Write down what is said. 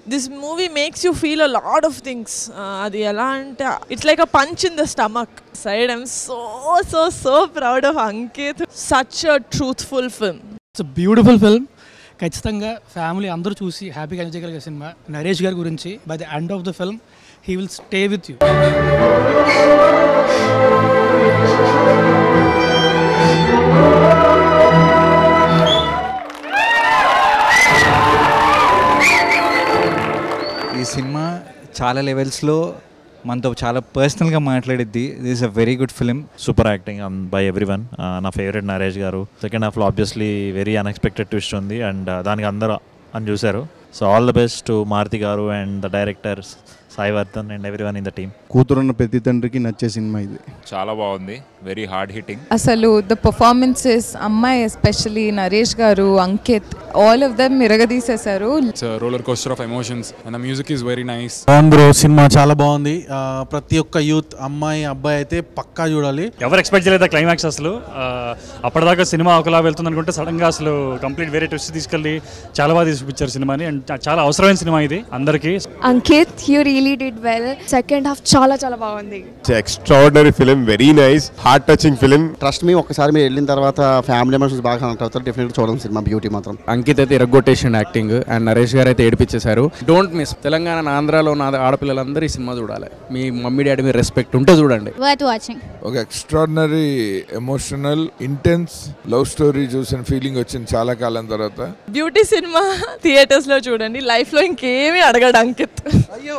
This movie makes you feel a lot of things. Adi ela ante it's like a punch in the stomach. I'm so proud of Ankit. Such a truthful film. It's a beautiful film. ఖచ్చితంగా family అందరూ చూసి హ్యాపీగా enjoy చేయగలిగే సినిమా. నరేష్ గారి గురించి by the end of the film he will stay with you. ఈ సినిమా చాలా లెవెల్స్లో మనతో చాలా పర్సనల్గా మాట్లాడిద్ది. This is a very good film. Super acting by everyone. నా ఫేవరెట్ నరేష్ గారు. సెకండ్ హాఫ్లో ఆబ్వియస్లీ వెరీ అన్ఎక్స్పెక్టెడ్ ట్విస్ట్ ఉంది అండ్ దానికి అందరూ అని చూశారు. So all the best to Maruthi గారు and the directors Sai Vardhan and everyone in the team. కూతురున్న ప్రతి తండ్రికి నచ్చే సినిమా ఇది. చాలా బాగుంది, వెరీ హార్డ్ హిట్టింగ్. అసలు ద పర్ఫార్మెన్సెస్, అమ్మాయి ఎస్పెషల్లీ నరేష్ గారు, అంకిత్, ఆల్ ఆఫ్ దెమ్ మిరగదీసేశారు. It's roller coaster of emotions and the music is very nice. Bro సినిమా చాలా బాగుంది. ప్రతి ఒక్క యూత్ అమ్మాయి అబ్బాయి అయితే పక్కా చూడాలి. ఎవరు ఎక్స్పెక్ట్ చేయలేదు క్లైమాక్స్ అసలు. అప్పటిదాకా సినిమా ఒకలా వెళ్తుంది అనుకుంటే సడన్గా అసలు కంప్లీట్ వేరే ట్విస్ట్ తీసుకెళ్ళి చాలా బాగా తీసుకొచ్చారు సినిమాని. అండ్ చాలా అవసరమైన సినిమా ఇది అందరికీ. Ankit, you really did well. Second half చాలా బాగుంది. It's extraordinary film, very nice, heart touching film. Trust me, ఒక్కసారి మీరు వెళ్ళిన తర్వాత ఫ్యామిలీ మెంబర్స్ బాగా కనెక్ట్ అవుతారు. డెఫినెట్గా చూడండి సినిమా. బ్యూటీ మాత్రం అంకిత్ అయితే ఇరగొట్టేషన్ యాక్టింగ్ అండ్ నరేష్ గారు అయితే ఏడిపించేశారు. Don't miss. తెలంగాణ ఆంధ్రాలో ఉన్న ఆడపిల్లలందరూ ఈ సినిమా చూడాలి. మీ మమ్మీ డాడీ మీద రెస్పెక్ట్ ఉంటే చూడండి. Worth watching. ఒక extraordinary emotional intense love story చూసిన ఫీలింగ్ వచ్చింది చాలా కాలం తర్వాత. బ్యూటీ సినిమా థియేటర్స్ లో చూడండి. లైఫ్ లో ఇంకేమీ అడగడు అంకిత్. అయ్యో.